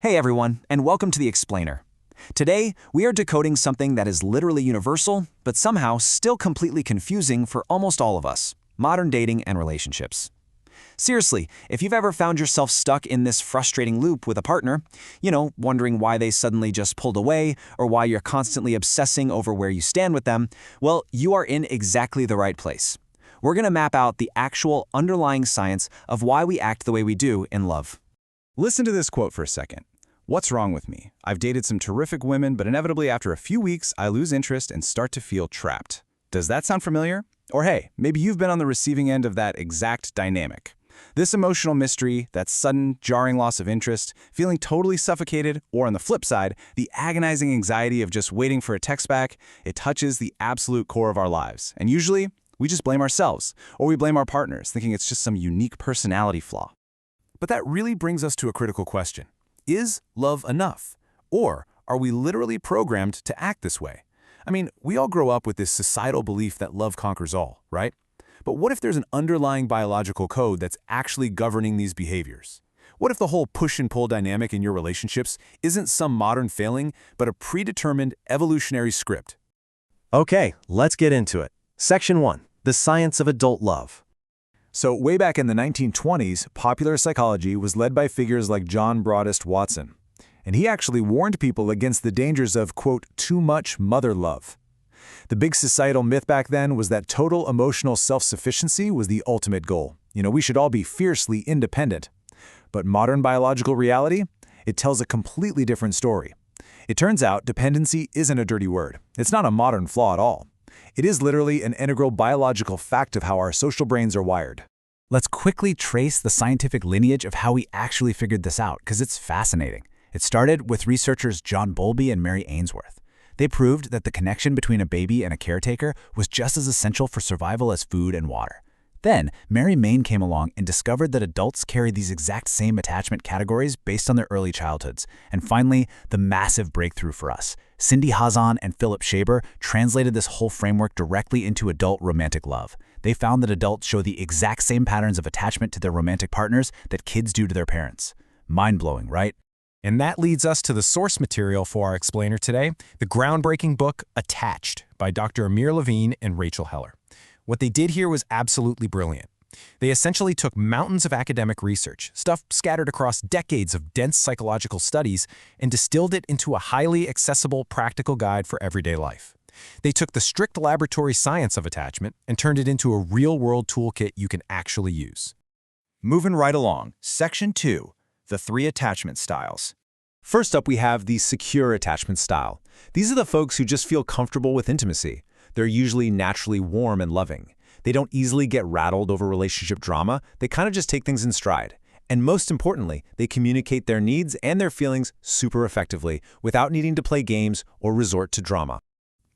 Hey everyone, and welcome to The Explainer. Today, we are decoding something that is literally universal, but somehow still completely confusing for almost all of us: modern dating and relationships. Seriously, if you've ever found yourself stuck in this frustrating loop with a partner, wondering why they suddenly just pulled away, or why you're constantly obsessing over where you stand with them, well, you are in exactly the right place. We're going to map out the actual underlying science of why we act the way we do in love. Listen to this quote for a second. What's wrong with me? I've dated some terrific women, but inevitably after a few weeks, I lose interest and start to feel trapped. Does that sound familiar? Or hey, maybe you've been on the receiving end of that exact dynamic. This emotional mystery, that sudden, jarring loss of interest, feeling totally suffocated, or on the flip side, the agonizing anxiety of just waiting for a text back, it touches the absolute core of our lives. And usually, we just blame ourselves, or we blame our partners, thinking it's just some unique personality flaw. But that really brings us to a critical question. Is love enough? Or are we literally programmed to act this way? I mean, we all grow up with this societal belief that love conquers all, right? But what if there's an underlying biological code that's actually governing these behaviors? What if the whole push and pull dynamic in your relationships isn't some modern failing, but a predetermined evolutionary script? Okay, let's get into it. Section 1. The Science of Adult Love. So way back in the 1920s, popular psychology was led by figures like John Broadest Watson. And he actually warned people against the dangers of, quote, too much mother love. The big societal myth back then was that total emotional self-sufficiency was the ultimate goal. We should all be fiercely independent. But modern biological reality? It tells a completely different story. It turns out dependency isn't a dirty word. It's not a modern flaw at all. It is literally an integral biological fact of how our social brains are wired. Let's quickly trace the scientific lineage of how we actually figured this out, because it's fascinating. It started with researchers John Bowlby and Mary Ainsworth. They proved that the connection between a baby and a caretaker was just as essential for survival as food and water. Then, Mary Main came along and discovered that adults carry these exact same attachment categories based on their early childhoods. And finally, the massive breakthrough for us. Cindy Hazan and Philip Shaber translated this whole framework directly into adult romantic love. They found that adults show the exact same patterns of attachment to their romantic partners that kids do to their parents. Mind-blowing, right? And that leads us to the source material for our explainer today, the groundbreaking book Attached by Dr. Amir Levine and Rachel Heller. What they did here was absolutely brilliant. They essentially took mountains of academic research, stuff scattered across decades of dense psychological studies, and distilled it into a highly accessible, practical guide for everyday life. They took the strict laboratory science of attachment and turned it into a real-world toolkit you can actually use. Moving right along, Section 2, the 3 attachment styles. First up, we have the secure attachment style. These are the folks who just feel comfortable with intimacy. They're usually naturally warm and loving. They don't easily get rattled over relationship drama. They kind of just take things in stride. And most importantly, they communicate their needs and their feelings super effectively without needing to play games or resort to drama.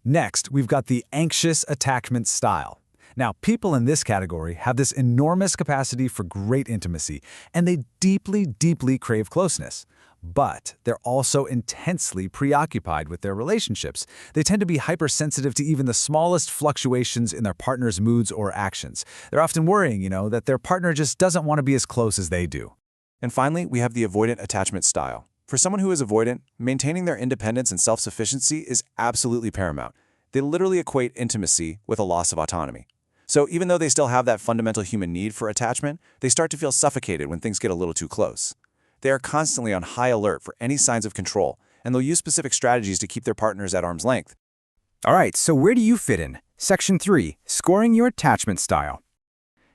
Next, we've got the anxious attachment style. Now, people in this category have this enormous capacity for great intimacy, and they deeply, deeply crave closeness. But they're also intensely preoccupied with their relationships. They tend to be hypersensitive to even the smallest fluctuations in their partner's moods or actions. They're often worrying, that their partner just doesn't want to be as close as they do. And finally, we have the avoidant attachment style. For someone who is avoidant, maintaining their independence and self-sufficiency is absolutely paramount. They literally equate intimacy with a loss of autonomy. So even though they still have that fundamental human need for attachment, they start to feel suffocated when things get a little too close. They are constantly on high alert for any signs of control, and they'll use specific strategies to keep their partners at arm's length. All right, so where do you fit in? Section 3, Scoring Your Attachment Style.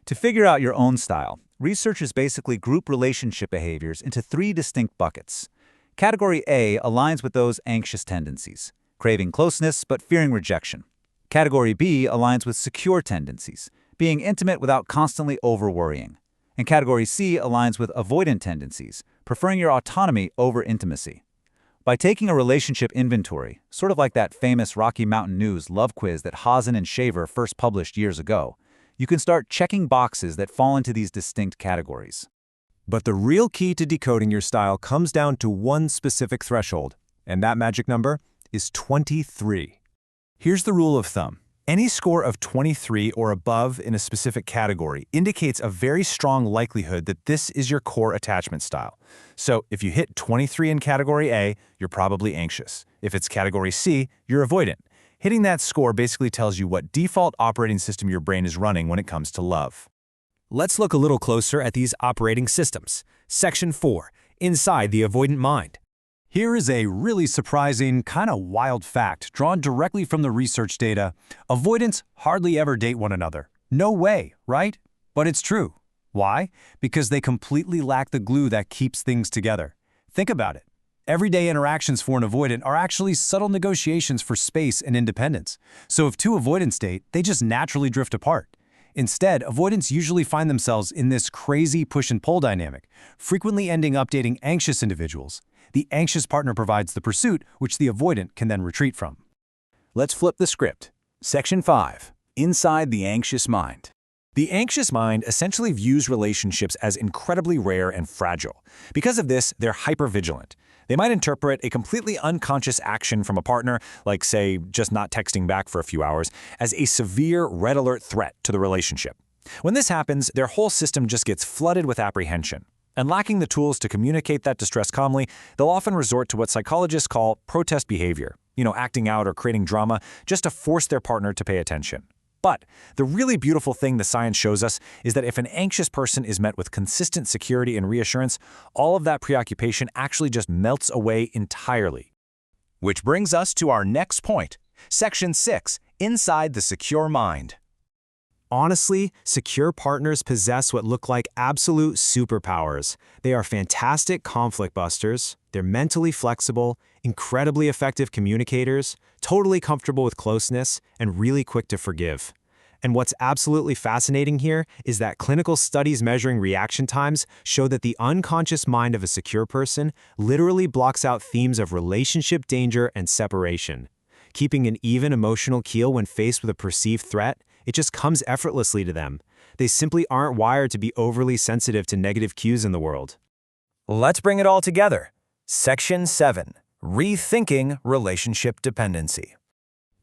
To figure out your own style, researchers basically group relationship behaviors into 3 distinct buckets. Category A aligns with those anxious tendencies, craving closeness but fearing rejection. Category B aligns with secure tendencies, being intimate without constantly over-worrying. And Category C aligns with avoidant tendencies, preferring your autonomy over intimacy. By taking a relationship inventory, sort of like that famous Rocky Mountain News love quiz that Hazen and Shaver first published years ago, you can start checking boxes that fall into these distinct categories. But the real key to decoding your style comes down to one specific threshold, and that magic number is 23. Here's the rule of thumb. Any score of 23 or above in a specific category indicates a very strong likelihood that this is your core attachment style. So if you hit 23 in category A, you're probably anxious. If it's category C, you're avoidant. Hitting that score basically tells you what default operating system your brain is running when it comes to love. Let's look a little closer at these operating systems. Section 4. Inside the avoidant mind. Here is a really surprising, kind of wild fact drawn directly from the research data. Avoidants hardly ever date one another. No way, right? But it's true. Why? Because they completely lack the glue that keeps things together. Think about it. Everyday interactions for an avoidant are actually subtle negotiations for space and independence. So if two avoidants date, they just naturally drift apart. Instead, avoidants usually find themselves in this crazy push and pull dynamic, frequently ending up dating anxious individuals. The anxious partner provides the pursuit, which the avoidant can then retreat from. Let's flip the script. Section 5. Inside the anxious mind. The anxious mind essentially views relationships as incredibly rare and fragile. Because of this, they're hypervigilant. They might interpret a completely unconscious action from a partner, like, say, just not texting back for a few hours, as a severe red alert threat to the relationship. When this happens, their whole system just gets flooded with apprehension. And lacking the tools to communicate that distress calmly, they'll often resort to what psychologists call protest behavior, acting out or creating drama just to force their partner to pay attention. But the really beautiful thing the science shows us is that if an anxious person is met with consistent security and reassurance, all of that preoccupation actually just melts away entirely. Which brings us to our next point. Section 6. Inside the secure mind. Honestly, secure partners possess what look like absolute superpowers. They are fantastic conflict busters, they're mentally flexible, incredibly effective communicators, totally comfortable with closeness, and really quick to forgive. And what's absolutely fascinating here is that clinical studies measuring reaction times show that the unconscious mind of a secure person literally blocks out themes of relationship danger and separation. Keeping an even emotional keel when faced with a perceived threat, it just comes effortlessly to them. They simply aren't wired to be overly sensitive to negative cues in the world. Let's bring it all together. Section 7. Rethinking relationship dependency.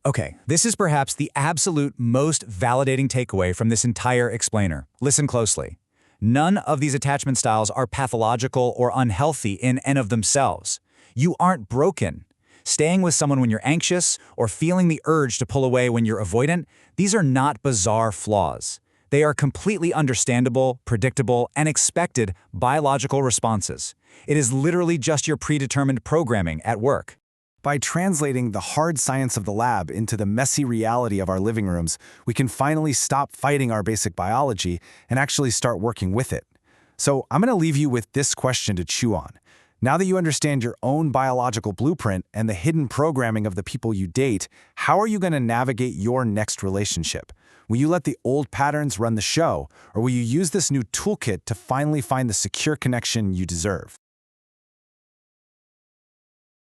Okay, this is perhaps the absolute most validating takeaway from this entire explainer. Listen closely. None of these attachment styles are pathological or unhealthy in and of themselves. You aren't broken. Staying with someone when you're anxious or feeling the urge to pull away when you're avoidant, these are not bizarre flaws. They are completely understandable, predictable, and expected biological responses. It is literally just your predetermined programming at work. By translating the hard science of the lab into the messy reality of our living rooms, we can finally stop fighting our basic biology and actually start working with it. So I'm going to leave you with this question to chew on. Now that you understand your own biological blueprint and the hidden programming of the people you date, how are you going to navigate your next relationship? Will you let the old patterns run the show, or will you use this new toolkit to finally find the secure connection you deserve?